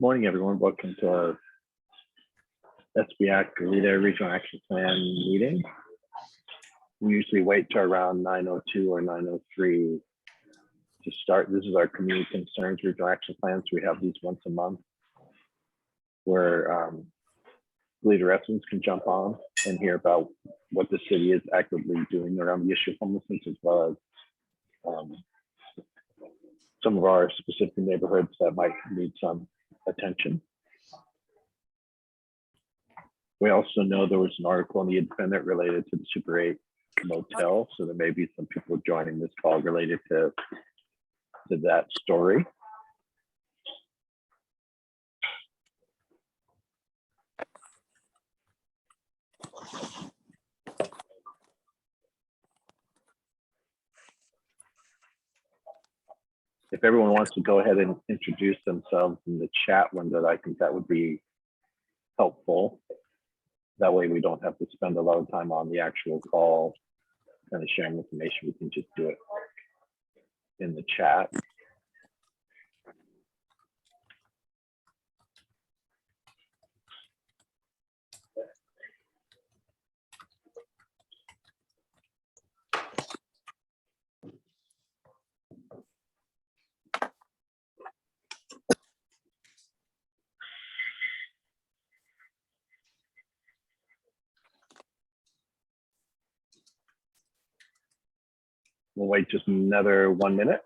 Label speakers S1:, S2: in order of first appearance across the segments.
S1: Morning, everyone. Welcome to our SBAC Goleta Regional Action Plan meeting. We usually wait to around 9:02 or 9:03 to start. This is our community concerns regional action plans. We have these once a month where Goleta residents can jump on and hear about what the city is actively doing around the issue of homelessness, as well as some of our specific neighborhoods that might need some attention. We also know there was an article in the Independent related to the Super 8 motel, so there may be some people joining this call related to that story. If everyone wants to go ahead and introduce themselves in the chat window, I think that would be helpful. That way we don't have to spend a lot of time on the actual call kind of sharing information. We can just do it in the chat. We'll wait just another 1 minute.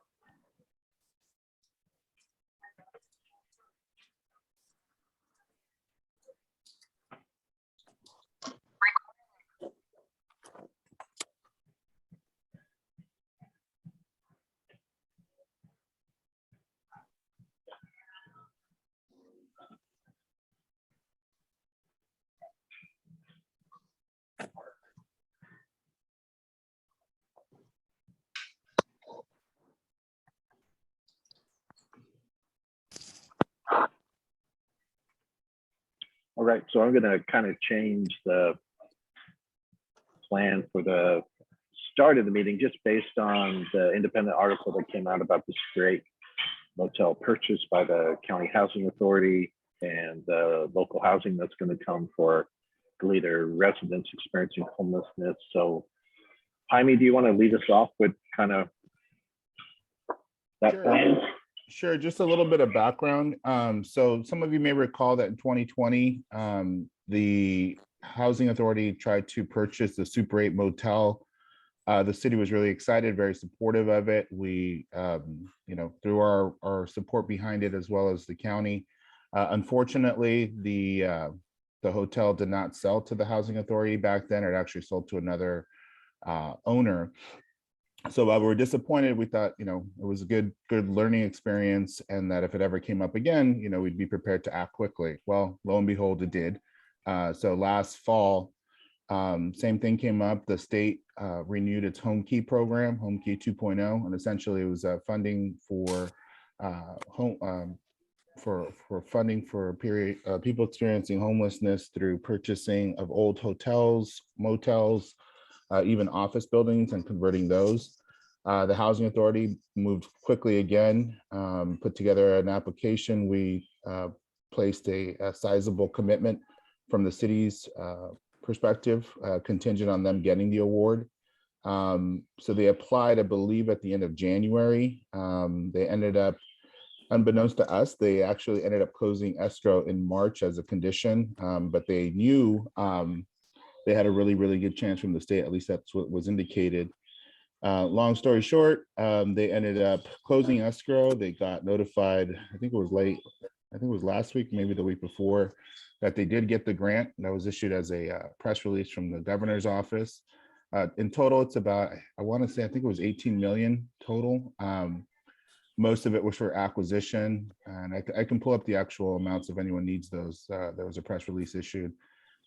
S1: All right, so I'm gonna kind of change the plan for the start of the meeting just based on the independent article that came out about this great motel purchase by the County Housing Authority and the local housing that's gonna come for Goleta residents experiencing homelessness. So Jaime, do you wanna lead us off with kind of that plan?
S2: Sure, just a little bit of background. So some of you may recall that in 2020, the Housing Authority tried to purchase the Super 8 motel. The city was really excited, very supportive of it. We, threw our support behind it, as well as the county. Unfortunately, the hotel did not sell to the Housing Authority back then. It actually sold to another owner. So while we were disappointed, we thought, it was a good learning experience, and that if it ever came up again, we'd be prepared to act quickly. Well, lo and behold, it did. So last fall, same thing came up. The state renewed its Home Key program, Home Key 2.0, and essentially it was funding for funding for people experiencing homelessness through purchasing of old hotels, motels, even office buildings, and converting those. The Housing Authority moved quickly again, put together an application. We placed a sizable commitment from the city's perspective, contingent on them getting the award. So they applied, I believe, at the end of January. They ended up, unbeknownst to us, they actually ended up closing escrow in March as a condition, but they knew they had a really good chance from the state. At least that's what was indicated. Long story short, they ended up closing escrow. They got notified, I think it was late, I think it was last week, maybe the week before, that they did get the grant. That was issued as a press release from the governor's office. In total, it's about, I want to say, I think it was 18 million total. Most of it was for acquisition, and I can pull up the actual amounts if anyone needs those. There was a press release issued.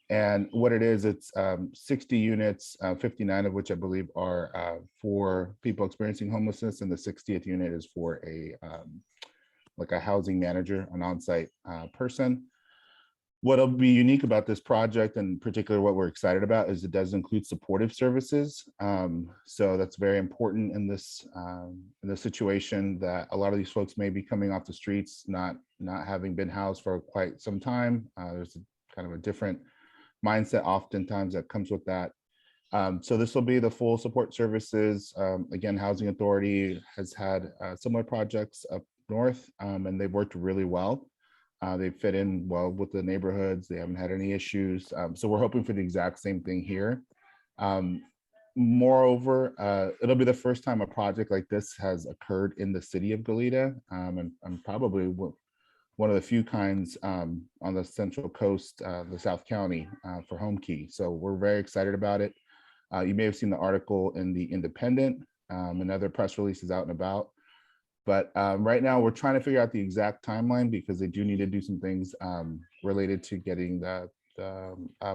S2: And what it is, it's 60 units, 59 of which I believe are for people experiencing homelessness, and the 60th unit is for a like a housing manager, an on-site person. What'll be unique about this project, and in particular what we're excited about, is it does include supportive services. So that's very important in this situation, that a lot of these folks may be coming off the streets, not having been housed for quite some time. There's kind of a different mindset oftentimes that comes with that. So this will be the full support services. Again, Housing Authority has had similar projects up north, and they've worked really well. They fit in well with the neighborhoods. They haven't had any issues. So we're hoping for the exact same thing here. Moreover, it'll be the first time a project like this has occurred in the city of Goleta, and probably one of the few kinds on the Central Coast, the South County, for Home Key. So we're very excited about it. You may have seen the article in the Independent and other press releases out and about. But right now we're trying to figure out the exact timeline, because they do need to do some things related to getting the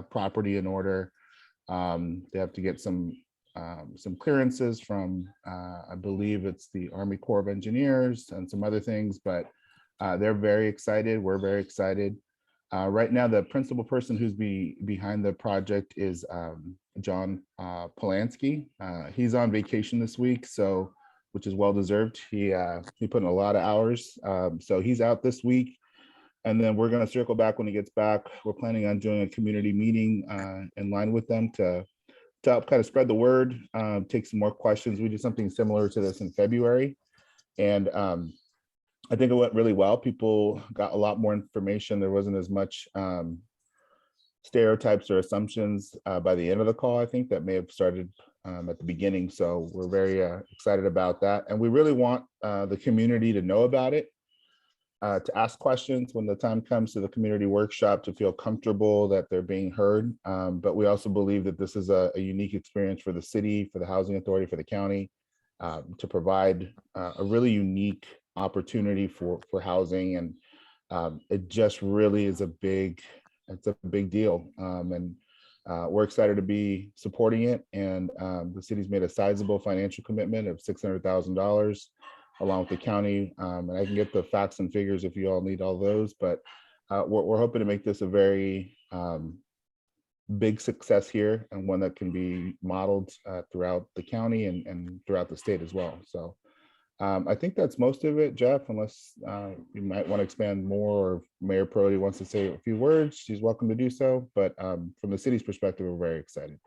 S2: property in order. They have to get some clearances from, I believe it's the Army Corps of Engineers and some other things, but they're very excited. We're very excited. Right now, the principal person who's behind the project is John Polanski. He's on vacation this week, so which is well deserved. He put in a lot of hours, so he's out this week, and then we're going to circle back when he gets back. We're planning on doing a community meeting in line with them to help kind of spread the word, take some more questions. We did something similar to this in February, and I think it went really well. People got a lot more information. There wasn't as much stereotypes or assumptions by the end of the call, I think, that may have started at the beginning. So we're very excited about that. And we really want the community to know about it, to ask questions when the time comes to the community workshop, to feel comfortable that they're being heard. But we also believe that this is a unique experience for the city, for the Housing Authority, for the county, to provide a really unique opportunity for housing. And it just really is it's a big deal. And we're excited to be supporting it. And the city's made a sizable financial commitment of $600,000 along with the county. And I can get the facts and figures if you all need all those, but we're hoping to make this a very big success here, and one that can be modeled throughout the county and throughout the state as well. So I think that's most of it, Jeff, unless you might want to expand more, or Mayor Perotti wants to say a few words, she's welcome to do so. But from the city's perspective, we're very excited.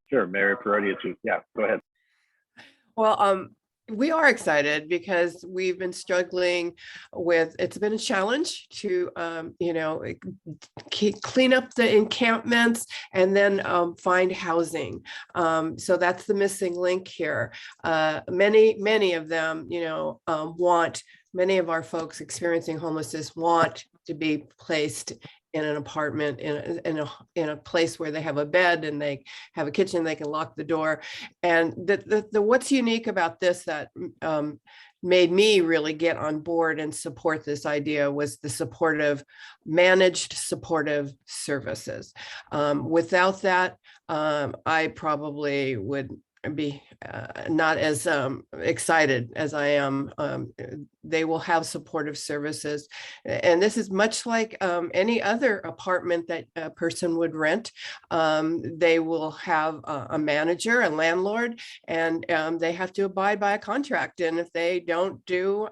S1: Sure, Mayor Perotti, yeah, go ahead.
S3: Well, we are excited because we've been struggling with, it's been a challenge to, clean up the encampments and then find housing. So that's the missing link here. Many of them, many of our folks experiencing homelessness want to be placed in an apartment, in a place where they have a bed and they have a kitchen, they can lock the door. And the what's unique about this that made me really get on board and support this idea was the managed supportive services. Without that, I probably would be not as excited as I am. They will have supportive services. And this is much like any other apartment that a person would rent. They will have a manager, a landlord, and they have to abide by a contract. And if they don't do,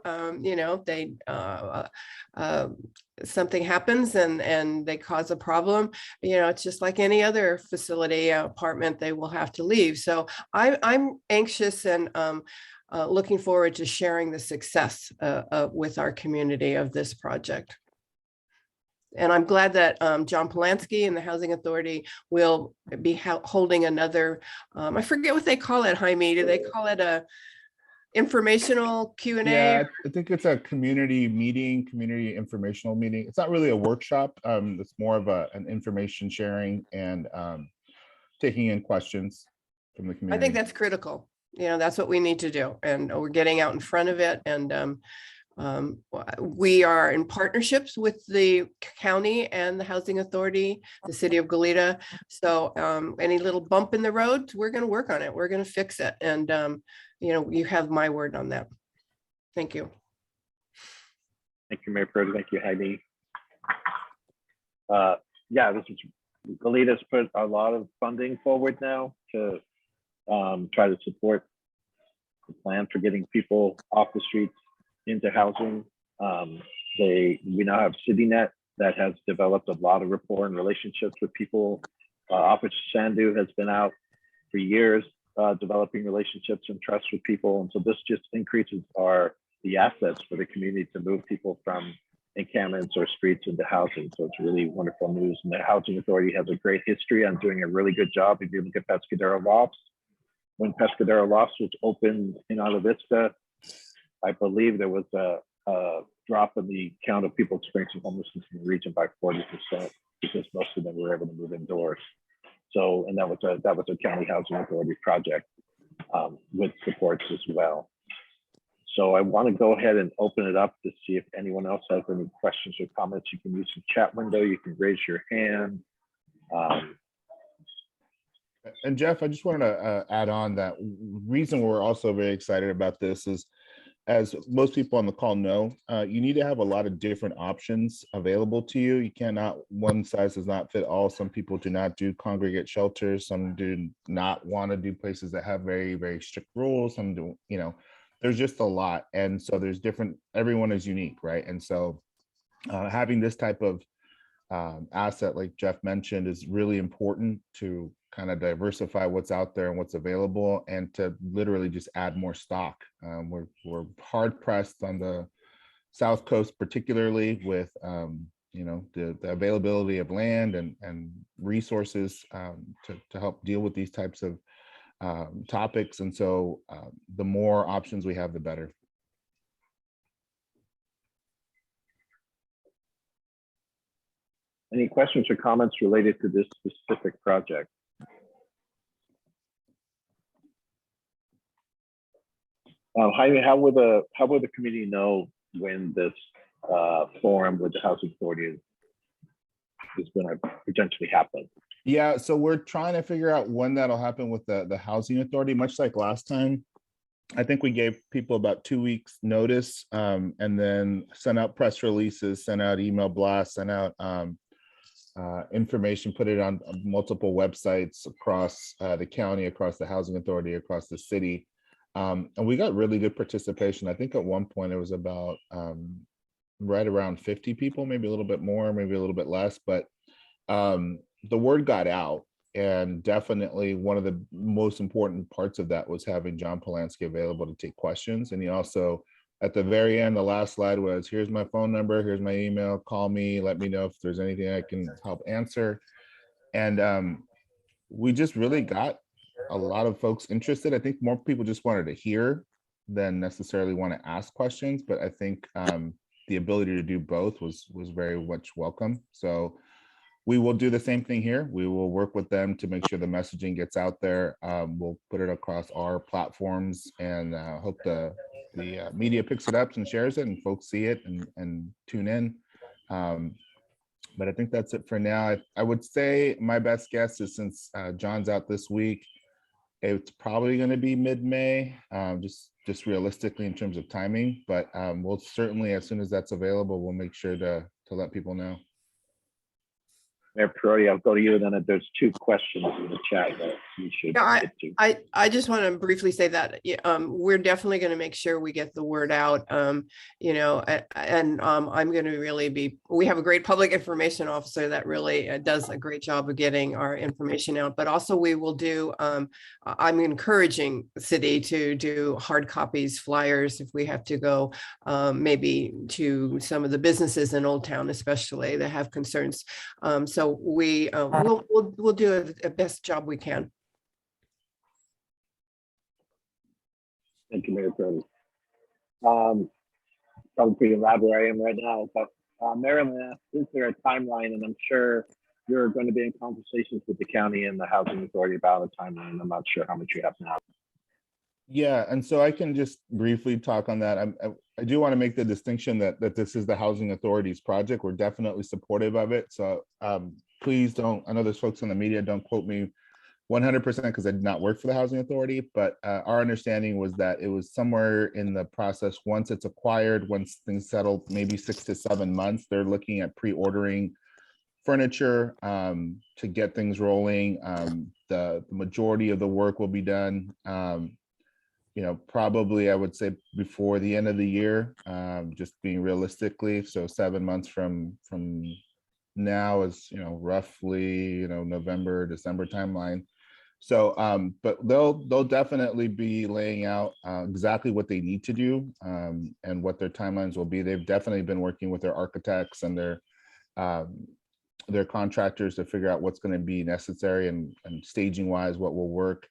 S3: something happens and they cause a problem, it's just like any other facility, apartment, they will have to leave. So I'm anxious and looking forward to sharing the success with our community of this project. And I'm glad that John Polanski and the Housing Authority will be holding another, I forget what they call it, Jaime, do they call it a informational Q&A?
S2: Yeah, I think it's a community meeting, community informational meeting. It's not really a workshop. It's more of an information sharing and taking in questions from the community.
S3: I think that's critical. That's what we need to do. And we're getting out in front of it. And we are in partnerships with the county and the Housing Authority, the city of Goleta. So any little bump in the road, we're going to work on it. We're going to fix it. And, you have my word on that. Thank you.
S1: Thank you, Mayor Perotti. Thank you, Heidi. Yeah, this is Goleta's put a lot of funding forward now to try to support the plan for getting people off the streets into housing. We now have CityNet that has developed a lot of rapport and relationships with people. Officer Sandu has been out for years developing relationships and trust with people. And so this just increases the assets for the community to move people from encampments or streets into housing. So it's really wonderful news. And the Housing Authority has a great history on doing a really good job. If you look at Pescadero Lofts, when Pescadero Lofts was opened in Isla Vista, I believe there was a drop in the count of people experiencing homelessness in the region by 40% because most of them were able to move indoors. So, and that was a county housing authority project with supports as well. So I want to go ahead and open it up to see if anyone else has any questions or comments. You can use the chat window. You can raise your hand.
S2: And Jeff, I just wanted to add on that reason we're also very excited about this is, as most people on the call know, you need to have a lot of different options available to you. You cannot, one size does not fit all. Some people do not do congregate shelters. Some do not want to do places that have very, very strict rules. Some do, you know, there's just a lot. And so there's different, everyone is unique, right? And so having this type of asset, like Jeff mentioned, is really important to kind of diversify what's out there and what's available, and to literally just add more stock. We're hard pressed on the South Coast, particularly with you know, the availability of land and resources to help deal with these types of topics. And so the more options we have, the better.
S1: Any questions or comments related to this specific project? Jaime, how will the community know when this forum with the Housing Authority is going to potentially happen?
S2: Yeah, so we're trying to figure out when that'll happen with the Housing Authority, much like last time. I think we gave people about 2 weeks notice, and then sent out press releases, sent out email blasts, sent out information, put it on multiple websites across the county, across the Housing Authority, across the city. And we got really good participation. I think at one point it was about right around 50 people, maybe a little bit more, maybe a little bit less, but the word got out. And definitely one of the most important parts of that was having John Polanski available to take questions. And he also, at the very end, the last slide was, here's my phone number, here's my email, call me, let me know if there's anything I can help answer. And we just really got a lot of folks interested. I think more people just wanted to hear than necessarily want to ask questions, but I think the ability to do both was very much welcome. So we will do the same thing here. We will work with them to make sure the messaging gets out there. We'll put it across our platforms, and hope the media picks it up and shares it and folks see it and tune in. But I think that's it for now. I would say my best guess is, since John's out this week, it's probably going to be mid-May, just realistically in terms of timing. But we'll certainly, as soon as that's available, we'll make sure to let people know.
S1: Mayor Perotti, I'll go to you, and then there's 2 questions in the chat that you should get to.
S3: I just want to briefly say that we're definitely going to make sure we get the word out, you know, and I'm going to really we have a great public information officer that really does a great job of getting our information out, but also we will do, I'm encouraging the city to do hard copies, flyers, if we have to go maybe to some of the businesses in Old Town, especially, that have concerns. So we'll do the best job we can.
S1: Thank you, Mayor Perotti. Probably pretty loud where I am right now, but Marilyn asked, is there a timeline? And I'm sure you're going to be in conversations with the county and the Housing Authority about a timeline. I'm not sure how much you have now.
S2: Yeah, and so I can just briefly talk on that. I do want to make the distinction that this is the Housing Authority's project. We're definitely supportive of it. So please don't, I know there's folks in the media, don't quote me 100% because I did not work for the housing authority, but our understanding was that it was somewhere in the process. Once it's acquired, once things settle, maybe 6 to 7 months, they're looking at pre-ordering furniture to get things rolling. The majority of the work will be done, probably I would say before the end of the year, just being realistically. So 7 months from now is, roughly, November, December timeline. So, but they'll definitely be laying out exactly what they need to do and what their timelines will be. They've definitely been working with their architects and their contractors to figure out what's going to be necessary and staging wise, what will work.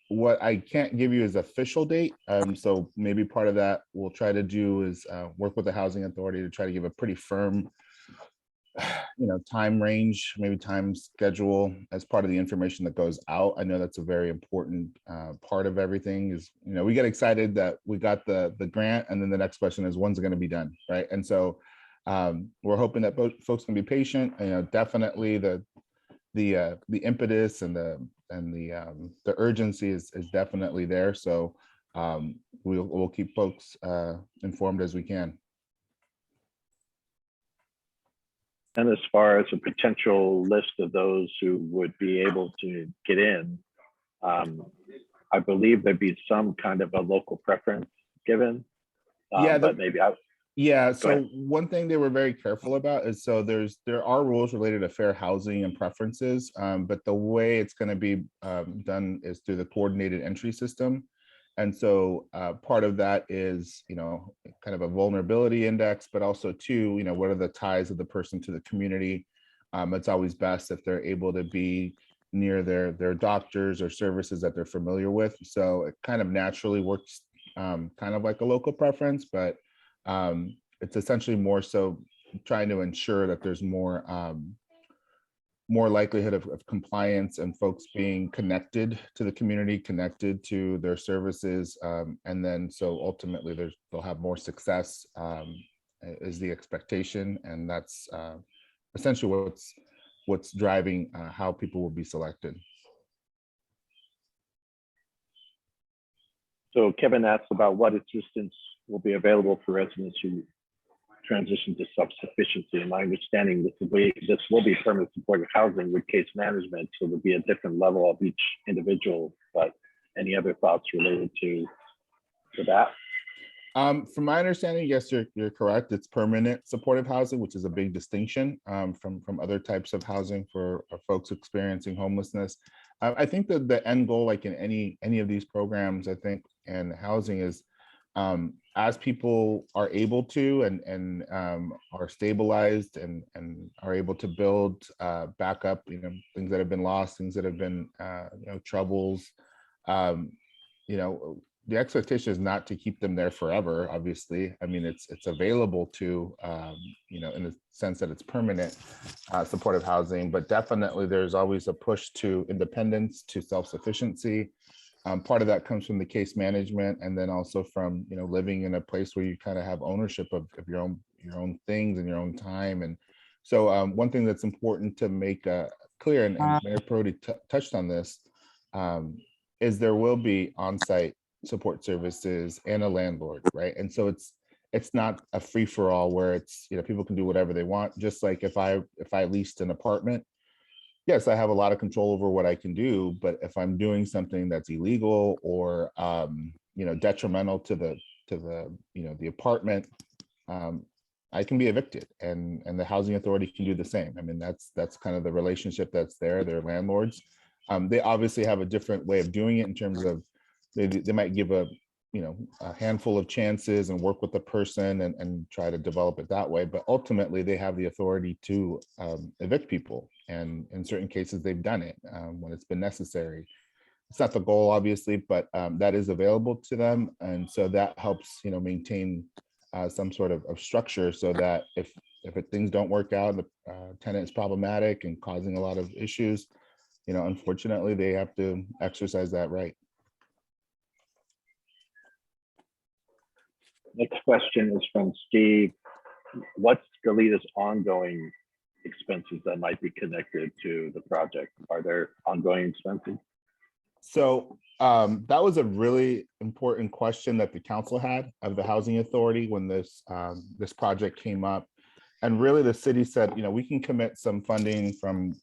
S2: What I can't give you is official date. So maybe part of that we'll try to do is work with the housing authority to try to give a pretty firm time range, maybe time schedule as part of the information that goes out. I know that's a very important part of everything is, we get excited that we got the grant, and then the next question is, when's it going to be done, right? And so we're hoping that both folks can be patient. Definitely the impetus and the urgency is definitely there. So we'll keep folks informed as we can.
S1: And as far as a potential list of those who would be able to get in, I believe there'd be some kind of a local preference given. But maybe
S2: Yeah. So one thing they were very careful about is, so there are rules related to fair housing and preferences, but the way it's going to be done is through the coordinated entry system. And so part of that is, kind of a vulnerability index, but also too, what are the ties of the person to the community? It's always best if they're able to be near their doctors or services that they're familiar with. So it kind of naturally works kind of like a local preference, but it's essentially more so trying to ensure that there's more likelihood of compliance and folks being connected to the community, connected to their services. And then so ultimately they'll have more success is the expectation. And that's essentially what's driving how people will be selected.
S1: So Kevin asked about what assistance will be available for residents who transition to self-sufficiency. And my understanding, this will be permanent supportive housing with case management, so there'll be a different level of each individual. But any other thoughts related to that?
S2: From my understanding, yes, you're correct. It's permanent supportive housing, which is a big distinction from other types of housing for folks experiencing homelessness. I think that the end goal, like in any of these programs, I think, and housing is, as people are able to and are stabilized and are able to build back up, things that have been lost, things that have been troubles, the expectation is not to keep them there forever. Obviously, I mean it's available to in the sense that it's permanent supportive housing, but definitely there's always a push to independence, to self-sufficiency. Part of that comes from the case management, and then also from living in a place where you kind of have ownership of your own things and your own time. And so one thing that's important to make clear, and Mayor Prodi touched on this, is there will be on-site support services and a landlord, right? And so it's not a free-for-all where it's people can do whatever they want. Just like if I leased an apartment, yes, I have a lot of control over what I can do, but if I'm doing something that's illegal or detrimental to the apartment, I can be evicted, and the housing authority can do the same. I mean, that's kind of the relationship that's there. They're landlords. They obviously have a different way of doing it in terms of they might give a handful of chances and work with the person and try to develop it that way. But ultimately, they have the authority to evict people. And in certain cases, they've done it when it's been necessary. It's not the goal, obviously, but that is available to them. And so that helps, maintain some sort of structure so that if things don't work out, the tenant is problematic and causing a lot of issues, unfortunately, they have to exercise that right.
S1: Next question is from Steve. What's Goleta's ongoing expenses that might be connected to the project? Are there ongoing expenses?
S2: So that was a really important question that the council had of the housing authority when this project came up. And really the city said, you know, we can commit some funding from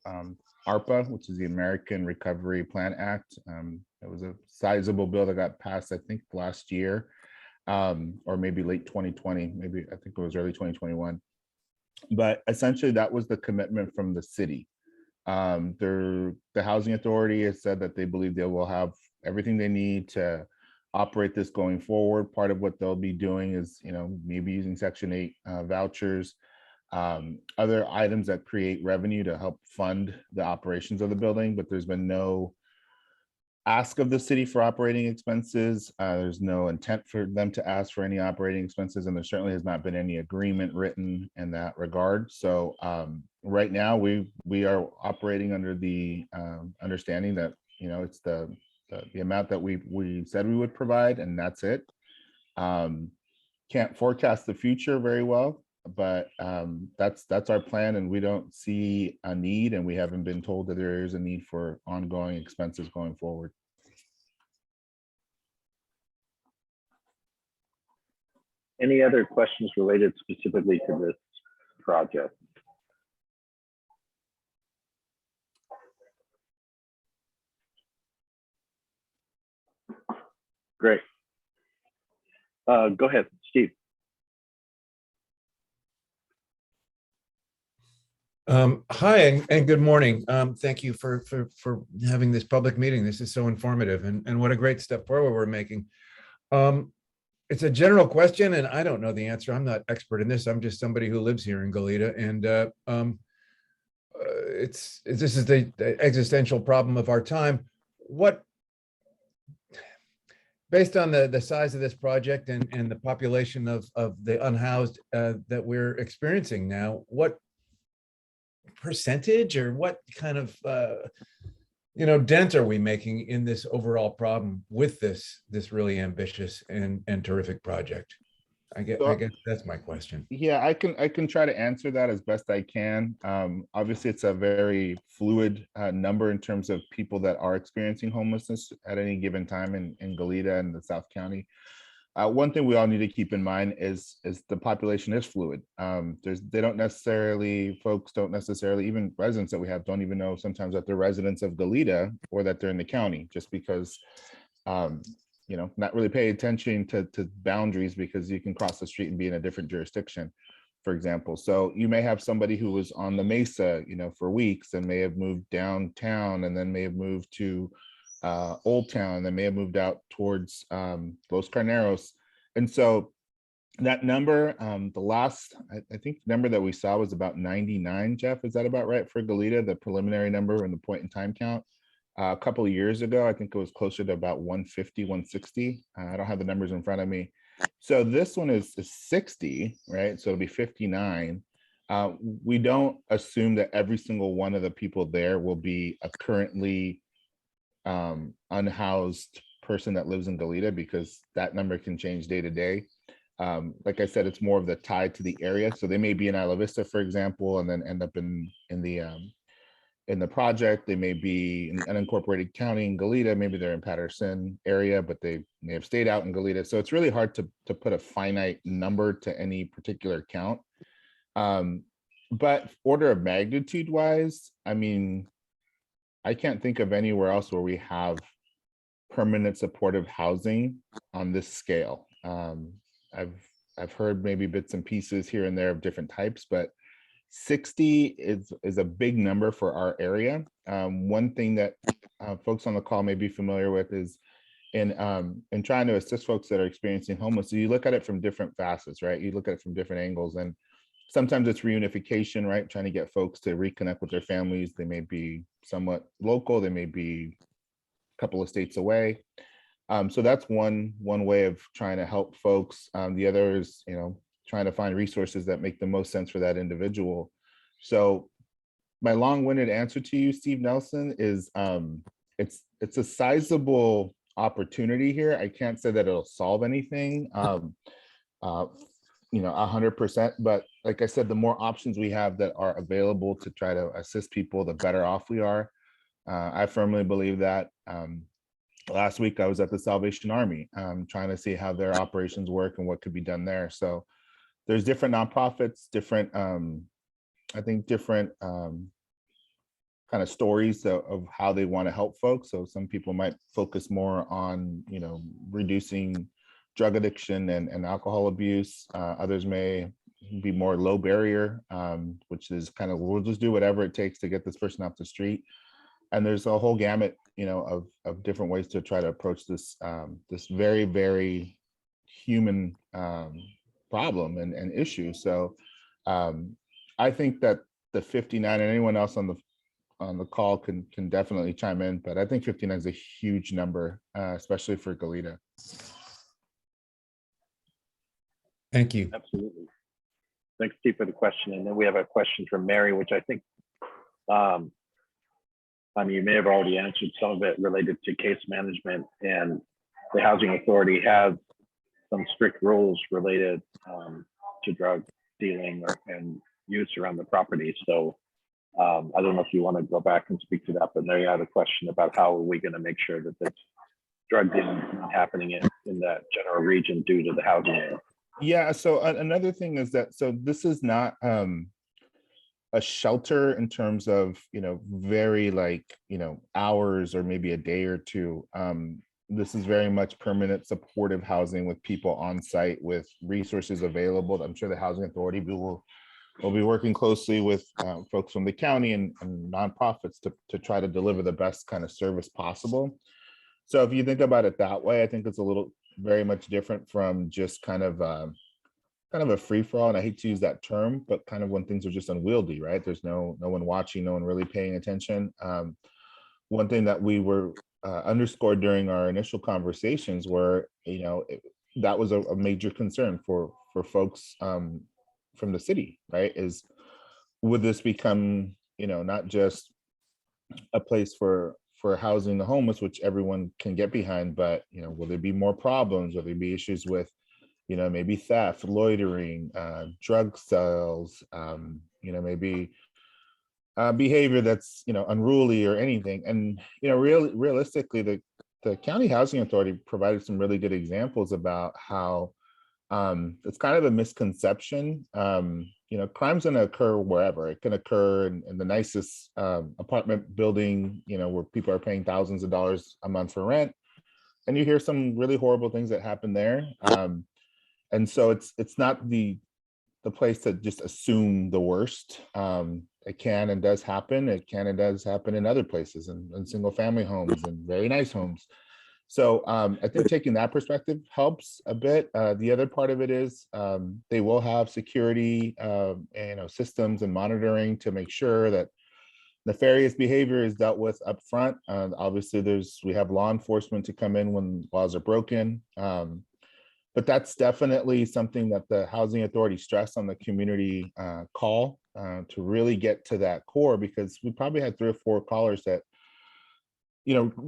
S2: ARPA, which is the American Recovery Plan Act. It was a sizable bill that got passed, I think, last year, or maybe late 2020, maybe I think it was early 2021. But essentially that was the commitment from the city. The housing authority has said that they believe they will have everything they need to operate this going forward. Part of what they'll be doing is, you know, maybe using Section 8 vouchers, other items that create revenue to help fund the operations of the building, but there's been no ask of the city for operating expenses. There's no intent for them to ask for any operating expenses, and there certainly has not been any agreement written in that regard. So right now we are operating under the understanding that, you know, it's the amount that we said we would provide, and that's it. Can't forecast the future very well, but that's our plan, and we don't see a need, and we haven't been told that there is a need for ongoing expenses going forward.
S1: Any other questions related specifically to this project? Great. Go ahead, Steve.
S4: Hi, and good morning. Thank you for having this public meeting. This is so informative, and what a great step forward we're making. It's a general question, and I don't know the answer. I'm not expert in this. I'm just somebody who lives here in Goleta, and this is the existential problem of our time. Based on the size of this project and the population of the unhoused that we're experiencing now, what percentage or what kind of dent are we making in this overall problem with this really ambitious and terrific project? I guess that's my question.
S2: Yeah, I can try to answer that as best I can. Obviously, it's a very fluid number in terms of people that are experiencing homelessness at any given time in Goleta and the South County. One thing we all need to keep in mind is the population is fluid. Folks don't necessarily, even residents that we have don't even know sometimes that they're residents of Goleta or that they're in the county, just because not really pay attention to boundaries, because you can cross the street and be in a different jurisdiction, for example. So you may have somebody who was on the Mesa, for weeks, and may have moved downtown, and then may have moved to Old Town, and then may have moved out towards Los Carneros. And so that number, the last, I think number that we saw was about 99, Jeff, is that about right for Goleta, the preliminary number and the point in time count? A couple of years ago, I think it was closer to about 150, 160. I don't have the numbers in front of me. So this one is 60, right? So it'll be 59. We don't assume that every single one of the people there will be a currently unhoused person that lives in Goleta, because that number can change day to day. Like I said, it's more of the tie to the area. So they may be in Isla Vista, for example, and then end up in the project. They may be in an unincorporated county in Goleta, maybe they're in Patterson area, but they may have stayed out in Goleta. So it's really hard to put a finite number to any particular count. But order of magnitude wise, I mean, I can't think of anywhere else where we have permanent supportive housing on this scale. I've heard maybe bits and pieces here and there of different types, but 60 is a big number for our area. One thing that folks on the call may be familiar with is in trying to assist folks that are experiencing homelessness, you look at it from different facets, right? You look at it from different angles, and sometimes it's reunification, right? Trying to get folks to reconnect with their families. They may be somewhat local, they may be a couple of states away. So that's one way of trying to help folks. The other is, trying to find resources that make the most sense for that individual. So my long-winded answer to you, Steve Nelson, is it's a sizable opportunity here. I can't say that it'll solve anything. 100%, but like I said, the more options we have that are available to try to assist people, the better off we are. I firmly believe that. Last week I was at the Salvation Army, trying to see how their operations work and what could be done there. So there's different nonprofits, different, I think different kind of stories of how they want to help folks. So some people might focus more on, reducing drug addiction and alcohol abuse. Others may be more low barrier, which is kind of, we'll just do whatever it takes to get this person off the street. And there's a whole gamut, of different ways to try to approach this, this very, very human problem and issue. So I think that the 59, and anyone else on the call can definitely chime in, but I think 59 is a huge number, especially for Goleta.
S4: Thank you.
S1: Absolutely. Thanks, Steve, for the question. And then we have a question from Mary, which I think, you may have already answered some of it related to case management, and the Housing Authority has some strict rules related to drug dealing and use around the property. So I don't know if you want to go back and speak to that, but Mary had a question about how are we going to make sure that this drug dealing is not happening in that general region due to the housing area.
S2: Yeah, so another thing is that, so this is not a shelter in terms of, very hours or maybe a day or two. This is very much permanent supportive housing with people on site with resources available. I'm sure the Housing Authority will be working closely with folks from the county and nonprofits to try to deliver the best kind of service possible. So if you think about it that way, I think it's a little very much different from just kind of a free-for-all, and I hate to use that term, but kind of when things are just unwieldy, right? There's no one watching, no one really paying attention. One thing that we were underscored during our initial conversations were, that was a major concern for folks from the city, right? Is would this become, not just a place for housing the homeless, which everyone can get behind, but will there be more problems? Will there be issues with maybe theft, loitering, drug sales, maybe behavior that's, unruly or anything. And, realistically, the County Housing Authority provided some really good examples about how it's kind of a misconception. Crime's going to occur wherever. It can occur in the nicest apartment building, where people are paying thousands of dollars a month for rent. And you hear some really horrible things that happen there. And so it's not the place to just assume the worst. It can and does happen. It can and does happen in other places, in single family homes and very nice homes. So I think taking that perspective helps a bit. The other part of it is they will have security, systems and monitoring to make sure that nefarious behavior is dealt with up front. Obviously, we have law enforcement to come in when laws are broken. But that's definitely something that the Housing Authority stressed on the community call to really get to that core, because we probably had 3 or 4 callers that,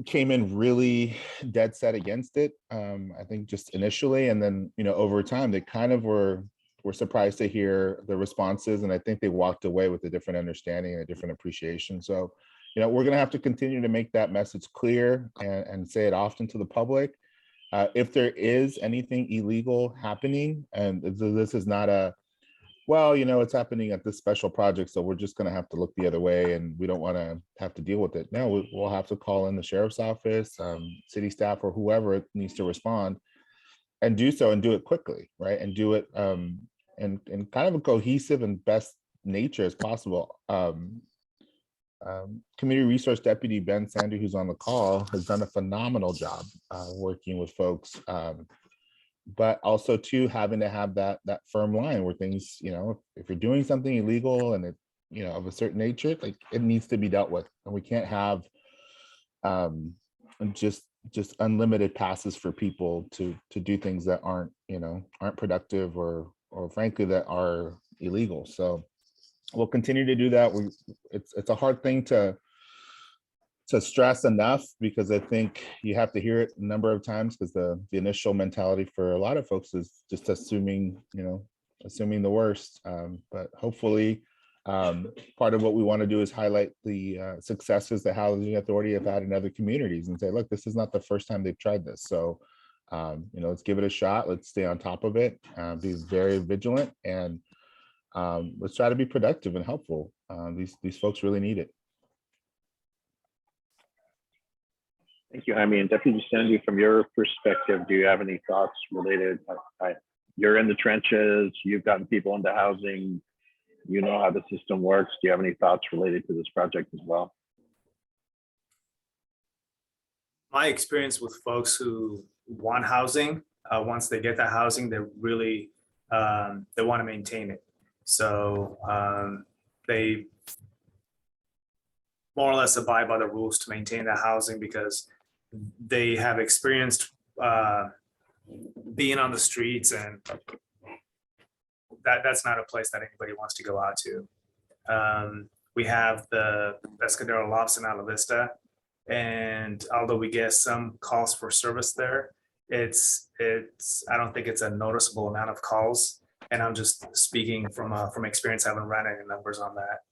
S2: came in really dead set against it. I think just initially, and then, over time, they kind of were surprised to hear the responses. And I think they walked away with a different understanding and a different appreciation. So, we're going to have to continue to make that message clear and say it often to the public. If there is anything illegal happening, and this is not it's happening at this special project, so we're just going to have to look the other way and we don't want to have to deal with it. No, we'll have to call in the sheriff's office, city staff, or whoever needs to respond, and do so and do it quickly, right? And do it in kind of a cohesive and best nature as possible. Community Resource Deputy Ben Sandy, who's on the call, has done a phenomenal job working with folks, but also too having to have that firm line where things, if you're doing something illegal and it, of a certain nature, like it needs to be dealt with, and we can't have just unlimited passes for people to do things that aren't productive or frankly that are illegal. So we'll continue to do that. It's a hard thing to stress enough, because I think you have to hear it a number of times, because the initial mentality for a lot of folks is just assuming assuming the worst. But hopefully, part of what we want to do is highlight the successes the Housing Authority have had in other communities and say, look, this is not the first time they've tried this. So, let's give it a shot. Let's stay on top of it, be very vigilant, and let's try to be productive and helpful. These folks really need it.
S1: Thank you, Jaime. And Deputy Sandy, from your perspective, do you have any thoughts related? You're in the trenches, you've gotten people into housing, you know how the system works. Do you have any thoughts related to this project as well?
S5: My experience with folks who want housing, once they get that housing, they really, they want to maintain it. So they more or less abide by the rules to maintain that housing because they have experienced being on the streets, and that's not a place that anybody wants to go out to. We have the Pescadero Lofts in Ala Vista, and although we get some calls for service there, it's I don't think it's a noticeable amount of calls. And I'm just speaking from experience. I haven't ran any numbers on that.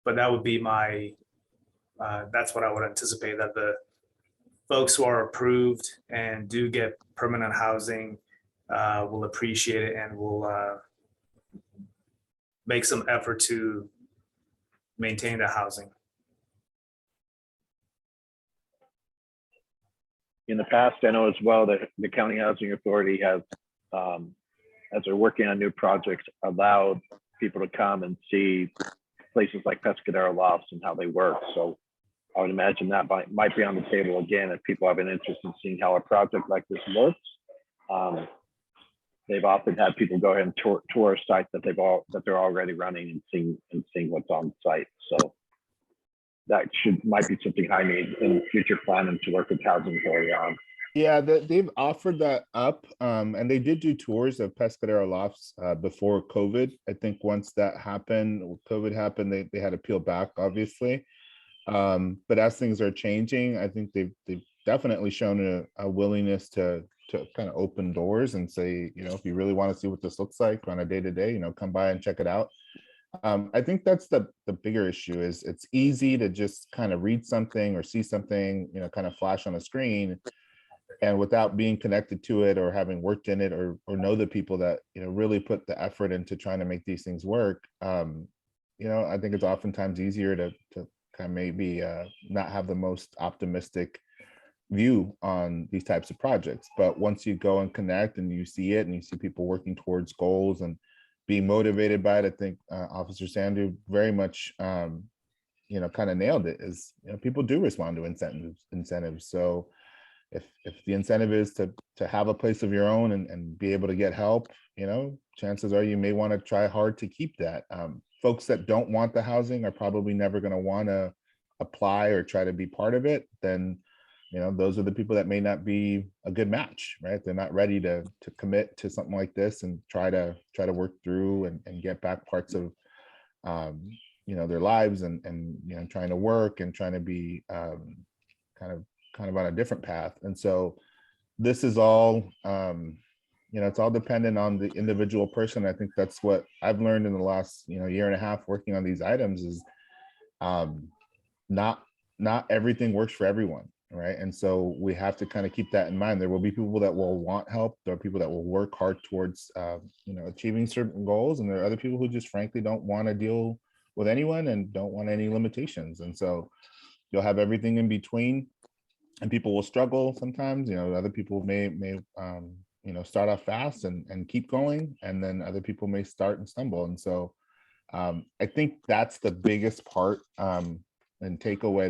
S5: But that would be my, that's what I would anticipate, that the folks who are approved and do get permanent housing will appreciate it and will make some effort to maintain the housing.
S1: In the past, I know as well that the County Housing Authority has, as they're working on new projects, allowed people to come and see places like Pescadero Lofts and how they work. So I would imagine that might be on the table again if people have an interest in seeing how a project like this works. They've often had people go ahead and tour a site that they're already running and seeing what's on site. So that might be something Jaime in future planning to work with Housing Authority on.
S2: Yeah, they've offered that up, and they did do tours of Pescadero Lofts before COVID. I think once that happened, COVID happened, they had to peel back, obviously. But as things are changing, I think they've definitely shown a willingness to kind of open doors and say, if you really want to see what this looks like on a day-to-day, come by and check it out. I think that's the bigger issue. Is it's easy to just kind of read something or see something, kind of flash on a screen, and without being connected to it or having worked in it or know the people that really put the effort into trying to make these things work. I think it's oftentimes easier to kind of maybe not have the most optimistic view on these types of projects. But once you go and connect and you see it and you see people working towards goals and being motivated by it, I think Officer Sandu very much, kind of nailed it. Is people do respond to incentives. So if the incentive is to have a place of your own and be able to get help, chances are you may want to try hard to keep that. Folks that don't want the housing are probably never going to want to apply or try to be part of it. Then those are the people that may not be a good match, right? They're not ready to commit to something like this and try to work through and get back parts of their lives and trying to work and trying to be kind of on a different path. And so this is all it's all dependent on the individual person. I think that's what I've learned in the last year and a half working on these items is not everything works for everyone. Right. And so we have to kind of keep that in mind. There will be people that will want help. There are people that will work hard towards, achieving certain goals. And there are other people who just frankly don't want to deal with anyone and don't want any limitations. And so you'll have everything in between, and people will struggle sometimes. Other people may start off fast and keep going. And then other people may start and stumble. And so I think that's the biggest part and takeaway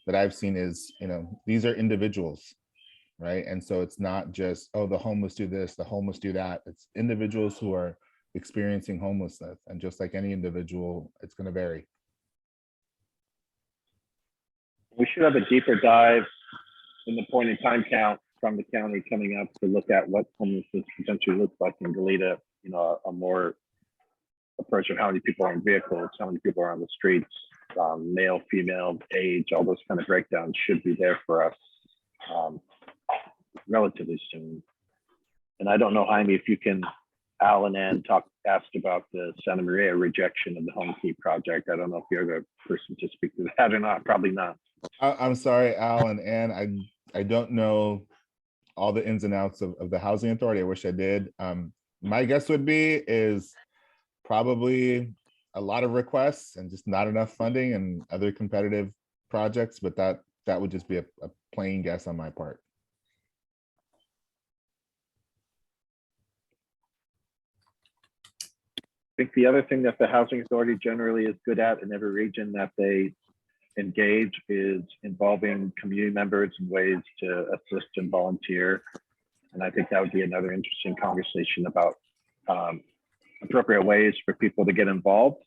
S2: that I've seen is, these are individuals, right? And so it's not just, oh, the homeless do this, the homeless do that. It's individuals who are experiencing homelessness. And just like any individual, it's going to vary.
S1: We should have a deeper dive in the point in time count from the county coming up to look at what homelessness potentially looks like in Goleta, a more approach of how many people are in vehicles, how many people are on the streets, male, female, age, all those kind of breakdowns should be there for us relatively soon. And I don't know, Jaime, if you can, Alan and asked about the Santa Maria rejection of the Home Key project. I don't know if you're the person to speak to that or not, probably not.
S2: I'm sorry, Al and Ann, I don't know all the ins and outs of the housing authority. I wish I did. My guess would be is probably a lot of requests and just not enough funding and other competitive projects, but that would just be a plain guess on my part.
S1: I think the other thing that the housing authority generally is good at in every region that they engage is involving community members in ways to assist and volunteer. And I think that would be another interesting conversation about appropriate ways for people to get involved.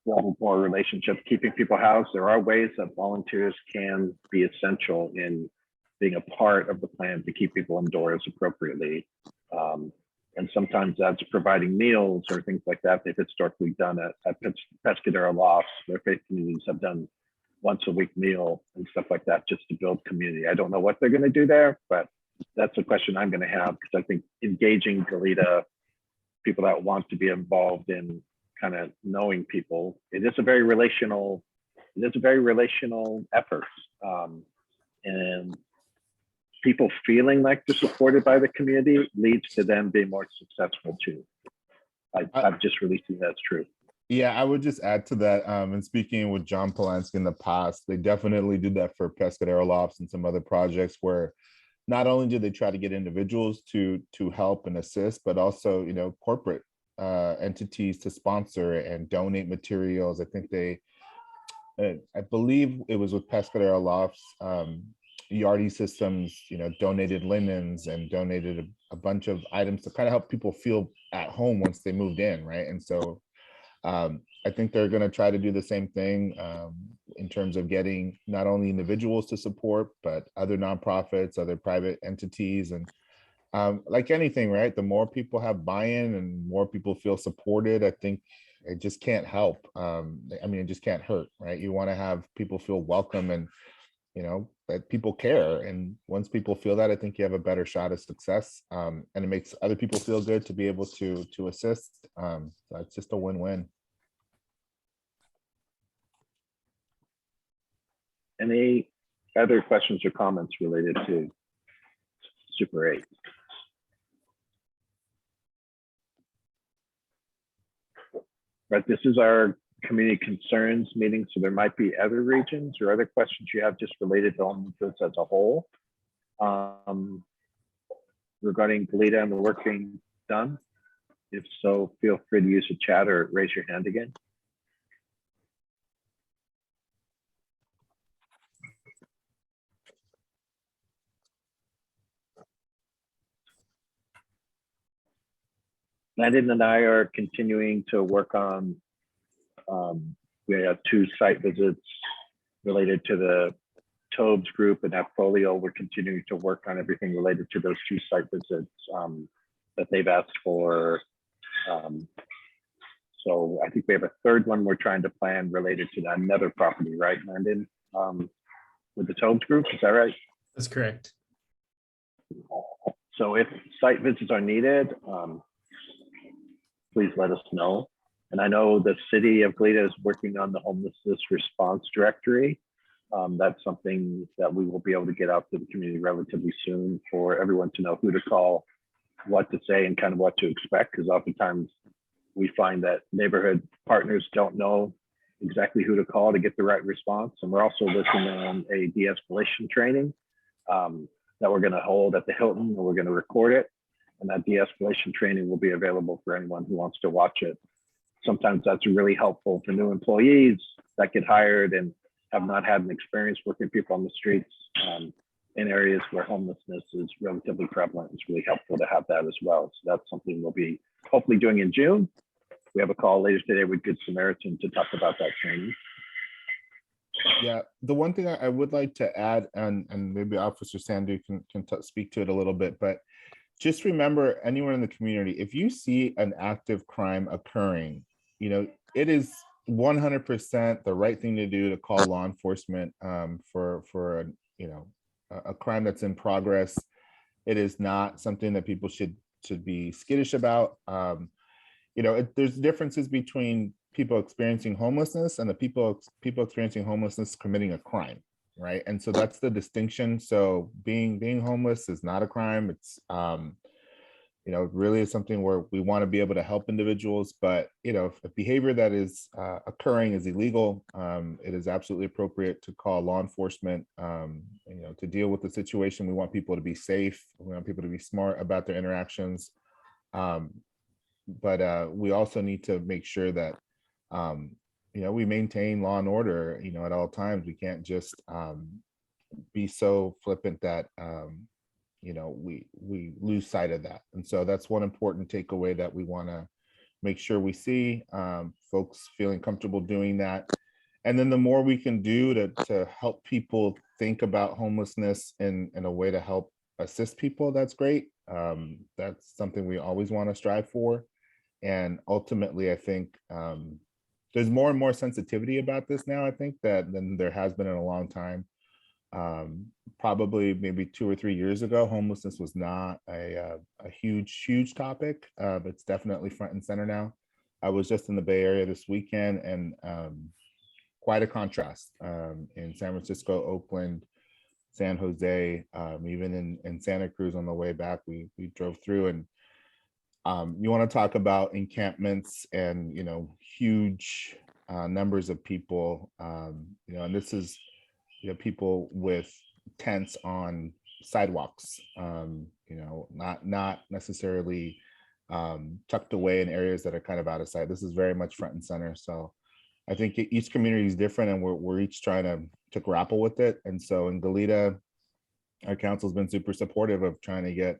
S1: More relationships, keeping people housed. There are ways that volunteers can be essential in being a part of the plan to keep people indoors appropriately. And sometimes that's providing meals or things like that. They've historically done at Pescadero Lofts. Their faith communities have done once a week meal and stuff like that just to build community. I don't know what they're going to do there, but that's a question I'm going to have, because I think engaging Goleta, people that want to be involved in kind of knowing people, it is a very relational effort. And people feeling like they're supported by the community leads to them being more successful too. I've just really seen that's true.
S2: Yeah, I would just add to that. And speaking with John Polanski in the past, they definitely did that for Pescadero Lofts and some other projects where not only did they try to get individuals to help and assist, but also, you know, corporate entities to sponsor and donate materials. I think I believe it was with Pescadero Lofts, Yardy Systems, you know, donated linens and donated a bunch of items to kind of help people feel at home once they moved in, right? And so I think they're going to try to do the same thing in terms of getting not only individuals to support, but other nonprofits, other private entities. And like anything, right? The more people have buy-in and more people feel supported, I think it just can't help. I mean, it just can't hurt, right? You want to have people feel welcome and, you know, that people care. And once people feel that, I think you have a better shot of success. And it makes other people feel good to be able to assist. So it's just a win-win.
S1: Any other questions or comments related to Super 8? Right, this is our community concerns meeting, so there might be other regions or other questions you have just related to homelessness as a whole. Regarding Goleta and the work being done. If so, feel free to use the chat or raise your hand again. Landon and I are continuing to work on, we have 2 site visits related to the Tobes group and Appfolio. We're continuing to work on everything related to those 2 site visits that they've asked for. So I think we have a 3rd one we're trying to plan related to another property, right, Landon? With the Tobes group, is that right?
S6: That's correct.
S1: So if site visits are needed, please let us know. And I know the city of Goleta is working on the homelessness response directory. That's something that we will be able to get out to the community relatively soon for everyone to know who to call, what to say, and kind of what to expect. Because oftentimes we find that neighborhood partners don't know exactly who to call to get the right response. And we're also working on a de-escalation training that we're going to hold at the Hilton, and we're going to record it. And that de-escalation training will be available for anyone who wants to watch it. Sometimes that's really helpful for new employees that get hired and have not had an experience working with people on the streets in areas where homelessness is relatively prevalent. It's really helpful to have that as well. So that's something we'll be hopefully doing in June. We have a call later today with Good Samaritan to talk about that training.
S2: Yeah, the one thing I would like to add, and maybe Officer Sandu can speak to it a little bit, but just remember, anyone in the community, if you see an active crime occurring, you know, it is 100% the right thing to do to call law enforcement for you know, a crime that's in progress. It is not something that people should be skittish about. You know, there's differences between people experiencing homelessness and the people experiencing homelessness committing a crime, right? And so that's the distinction. So being homeless is not a crime. It's you know, really is something where we want to be able to help individuals, but you know, if behavior that is occurring is illegal, it is absolutely appropriate to call law enforcement, you know, to deal with the situation. We want people to be safe. We want people to be smart about their interactions. But we also need to make sure that, you know, we maintain law and order, you know, at all times. We can't just be so flippant that, you know, we lose sight of that. And so that's one important takeaway that we want to make sure we see, folks feeling comfortable doing that. And then the more we can do to help people think about homelessness in a way to help assist people, that's great. That's something we always want to strive for. And ultimately, I think there's more and more sensitivity about this now, I think, than there has been in a long time. Probably maybe 2 or 3 years ago, homelessness was not a huge topic, but it's definitely front and center now. I was just in the Bay Area this weekend, and quite a contrast in San Francisco, Oakland, San Jose, even in Santa Cruz on the way back, we drove through. And you want to talk about encampments and, you know, huge numbers of people, you know, and this is, you know, people with tents on sidewalks, you know, not necessarily tucked away in areas that are kind of out of sight. This is very much front and center. So I think each community is different, and we're each trying to grapple with it. And so in Goleta, our council's been super supportive of trying to get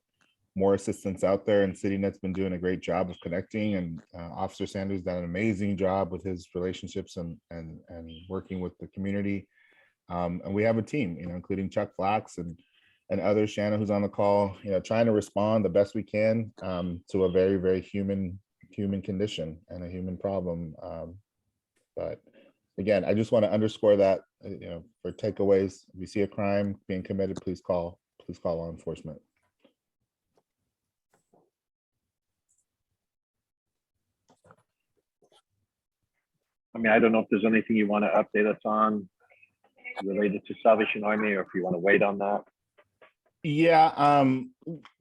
S2: more assistance out there, and CityNet's been doing a great job of connecting, and Officer Sanders done an amazing job with his relationships and working with the community. And we have a team, you know, including Chuck Flax and others, Shanna, who's on the call, you know, trying to respond the best we can to a very, very human condition and a human problem. But again, I just want to underscore that, you know, for takeaways, if you see a crime being committed, please call law enforcement.
S1: I mean, I don't know if there's anything you want to update us on related to Salvation Army, or if you want to wait on that.
S2: Yeah,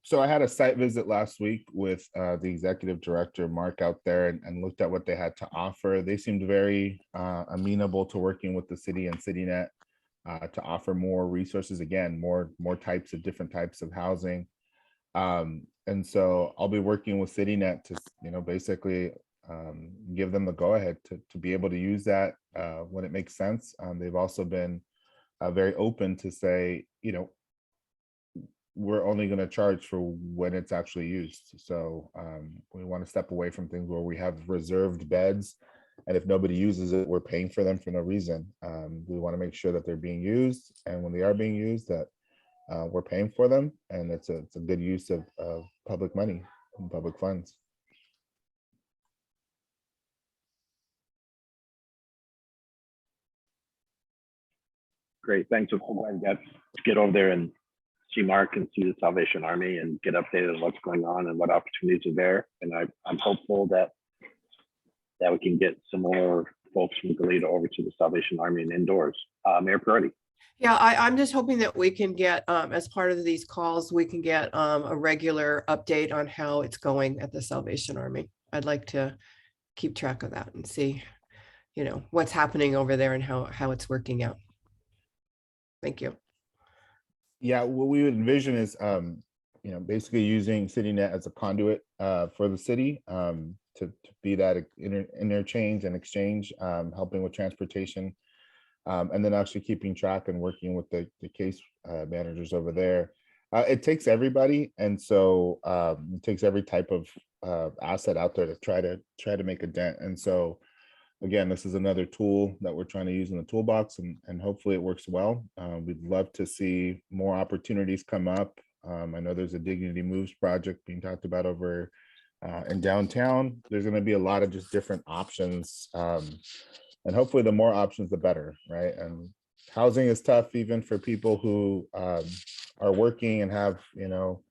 S2: so I had a site visit last week with the executive director, Mark, out there, and looked at what they had to offer. They seemed very amenable to working with the city and CityNet to offer more resources, again, more different types of housing. And so I'll be working with CityNet to, you know, basically give them the go-ahead to be able to use that when it makes sense. They've also been very open to say, you know, we're only going to charge for when it's actually used. So we want to step away from things where we have reserved beds, and if nobody uses it, we're paying for them for no reason. We want to make sure that they're being used, and when they are being used, that we're paying for them, and it's a good use of public money and public funds.
S1: Great, thanks. I'm glad you got to get over there and see Mark and see the Salvation Army and get updated on what's going on and what opportunities are there. And I'm hopeful that we can get some more folks from Goleta over to the Salvation Army and indoors. Mayor Perotti.
S3: Yeah, I'm just hoping that we can get, as part of these calls, we can get a regular update on how it's going at the Salvation Army. I'd like to keep track of that and see, you know, what's happening over there and how it's working out. Thank you.
S2: Yeah, what we would envision is, you know, basically using CityNet as a conduit for the city to be that interchange and exchange, helping with transportation, and then actually keeping track and working with the case managers over there. It takes everybody, and so it takes every type of asset out there to try to make a dent. And so again, this is another tool that we're trying to use in the toolbox, and hopefully it works well. We'd love to see more opportunities come up. I know there's a Dignity Moves project being talked about over in downtown. There's going to be a lot of just different options, and hopefully the more options, the better, right? And housing is tough even for people who are working and have, you know,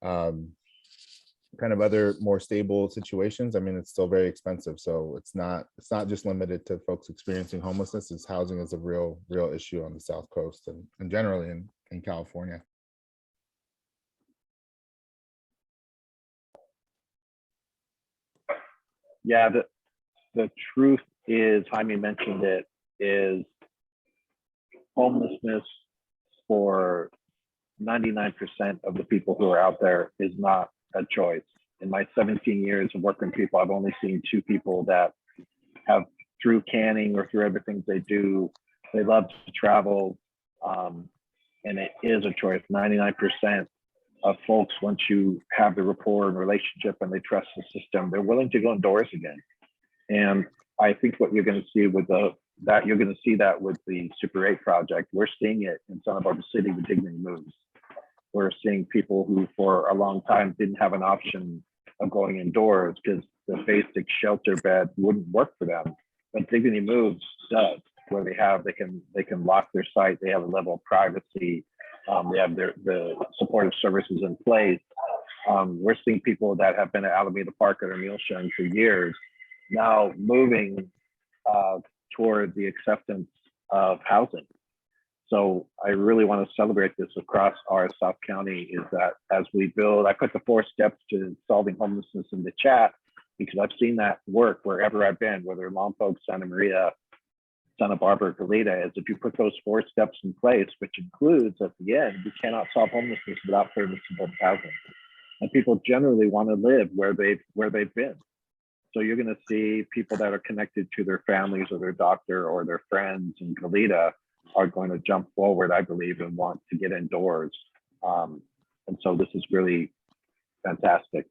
S2: kind of other more stable situations, I mean, it's still very expensive. So it's not just limited to folks experiencing homelessness. It's housing is a real issue on the South Coast and generally in California.
S1: Yeah, the truth is, Jaime mentioned it, is homelessness for 99% of the people who are out there is not a choice. In my 17 years of working with people, I've only seen 2 people that have, through canning or through everything they do, they love to travel, and it is a choice. 99% of folks, once you have the rapport and relationship and they trust the system, they're willing to go indoors again. And I think what you're going to see with you're going to see that with the Super 8 project. We're seeing it in Santa Barbara City with Dignity Moves. We're seeing people who for a long time didn't have an option of going indoors because the basic shelter bed wouldn't work for them. But Dignity Moves does, where they can lock their site, they have a level of privacy, they have the supportive services in place. We're seeing people that have been at Alameda Park or meal sharing for years now moving toward the acceptance of housing. So I really want to celebrate this across our South County, is that as we build, I put the 4 steps to solving homelessness in the chat because I've seen that work wherever I've been, whether Lompoc, Santa Maria, Santa Barbara, Goleta, is if you put those 4 steps in place, which includes at the end, you cannot solve homelessness without permissible housing. And people generally want to live where they've been. So you're going to see people that are connected to their families or their doctor or their friends in Goleta are going to jump forward, I believe, and want to get indoors. And so this is really fantastic.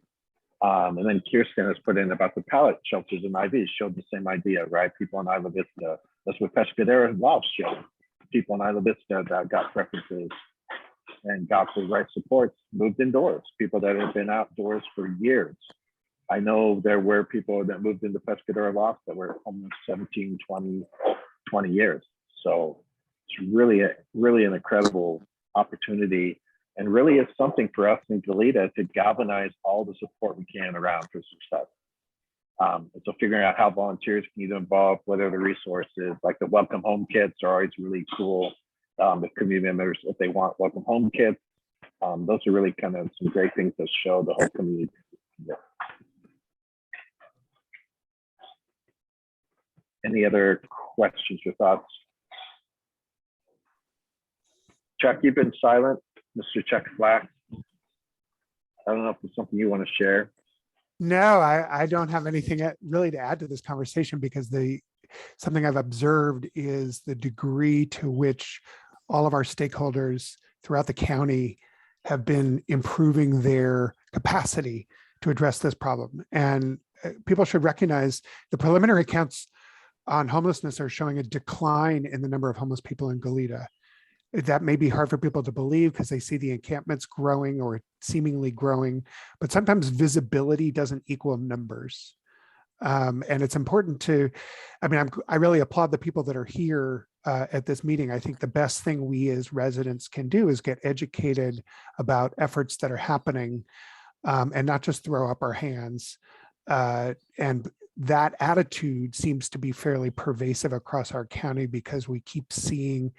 S1: And then Kirsten has put in about the pallet shelters and IVs, showed the same idea, right? People in Isla Vista, that's what Pescadero and Lofts showed. People in Isla Vista that got preferences and got the right supports moved indoors. People that have been outdoors for years. I know there were people that moved into Pescadero Lofts that were almost 17, 20 years. So it's really an incredible opportunity, and really is something for us in Goleta to galvanize all the support we can around for success. And so figuring out how volunteers can get involved, what are the resources, like the welcome home kits are always really cool. The community members, if they want welcome home kits, those are really kind of some great things that show the whole community. Yeah. Any other questions or thoughts? Chuck, you've been silent, Mr. Chuck Flack. I don't know if there's something you want to share.
S6: No, I don't have anything really to add to this conversation, because something I've observed is the degree to which all of our stakeholders throughout the county have been improving their capacity to address this problem. And people should recognize the preliminary accounts on homelessness are showing a decline in the number of homeless people in Goleta. That may be hard for people to believe because they see the encampments growing or seemingly growing, but sometimes visibility doesn't equal numbers. And it's important to, I really applaud the people that are here at this meeting. I think the best thing we as residents can do is get educated about efforts that are happening, and not just throw up our hands. And that attitude seems to be fairly pervasive across our county, because we keep seeing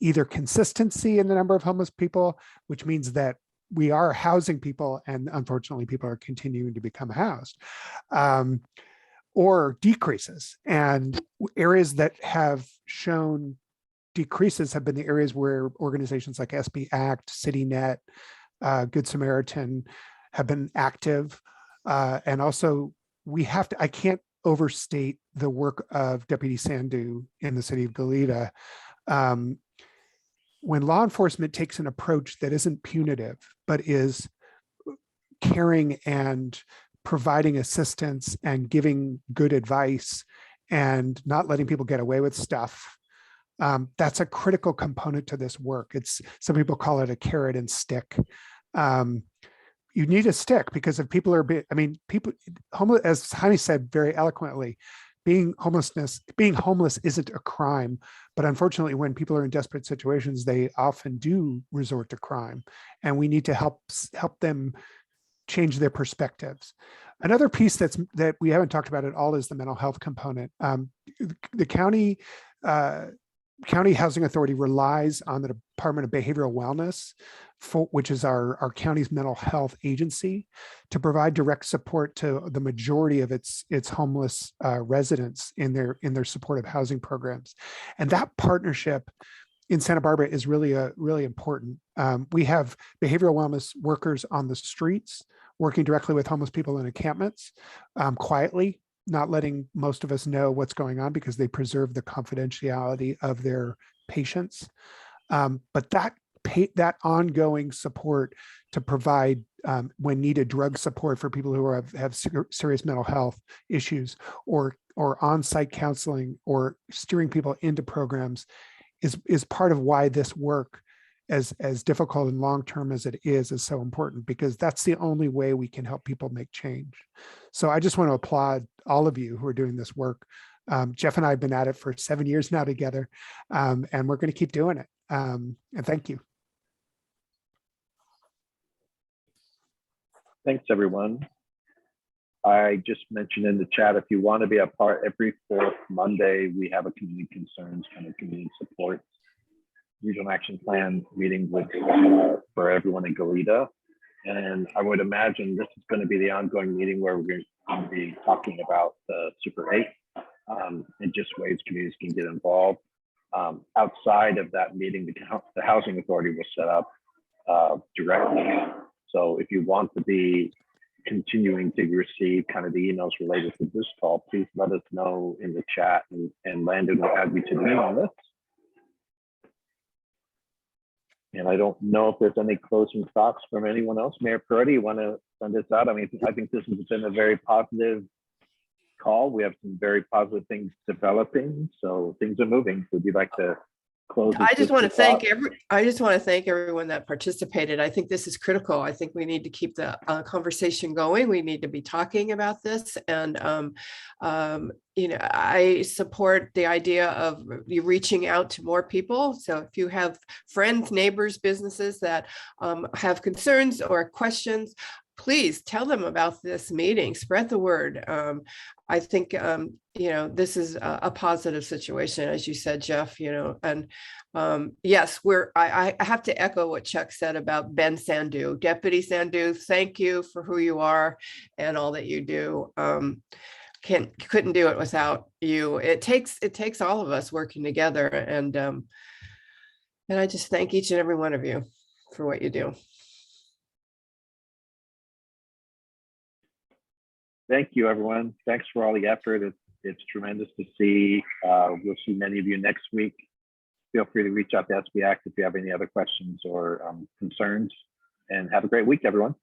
S6: either consistency in the number of homeless people, which means that we are housing people and unfortunately people are continuing to become housed, or decreases. And areas that have shown decreases have been the areas where organizations like SB Act, CityNet, Good Samaritan have been active. And also I can't overstate the work of Deputy Sandu in the city of Goleta. When law enforcement takes an approach that isn't punitive, but is caring and providing assistance and giving good advice and not letting people get away with stuff, that's a critical component to this work. Some people call it a carrot and stick. You need a stick, because if people are, homeless, as Jaime said very eloquently, being homeless isn't a crime, But unfortunately, when people are in desperate situations, they often do resort to crime, and we need to help them change their perspectives. Another piece that we haven't talked about at all is the mental health component. The county Housing Authority relies on the Department of Behavioral Wellness, which is our county's mental health agency, to provide direct support to the majority of its homeless residents in their supportive housing programs. And that partnership in Santa Barbara is really important. We have behavioral wellness workers on the streets working directly with homeless people in encampments, quietly, not letting most of us know what's going on because they preserve the confidentiality of their patients. But that ongoing support to provide, when needed, drug support for people who have serious mental health issues, or on-site counseling, or steering people into programs is part of why this work, as difficult and long-term as it is so important, because that's the only way we can help people make change. So I just want to applaud all of you who are doing this work. Jeff and I have been at it for 7 years now together, and we're going to keep doing it. And thank you.
S1: Thanks, everyone. I just mentioned in the chat, if you want to be a part, every fourth Monday, we have a community concerns kind of community support regional action plan meeting with for everyone in Goleta. And I would imagine this is going to be the ongoing meeting where we're going to be talking about the Super 8 and just ways communities can get involved. Outside of that meeting, the Housing Authority will set up directly. So if you want to be continuing to receive kind of the emails related to this call, please let us know in the chat, and Landon will add you to the email list. And I don't know if there's any closing thoughts from anyone else. Mayor Peretti, you want to send this out? I mean, I think this has been a very positive call. We have some very positive things developing, so things are moving. Would you like to close?
S3: I just want to thank everyone that participated. I think this is critical. I think we need to keep the conversation going. We need to be talking about this, and I support the idea of you reaching out to more people. So if you have friends, neighbors, businesses that have concerns or questions, please tell them about this meeting, spread the word. I think, this is a positive situation, as you said, Jeff, and yes, I have to echo what Chuck said about Ben Sandu. Deputy Sandu, thank you for who you are and all that you do. Couldn't do it without you. It takes all of us working together, and I just thank each and every one of you for what you do.
S1: Thank you, everyone. Thanks for all the effort. It's tremendous to see. We'll see many of you next week. Feel free to reach out to SB Act if you have any other questions or concerns, and have a great week, everyone.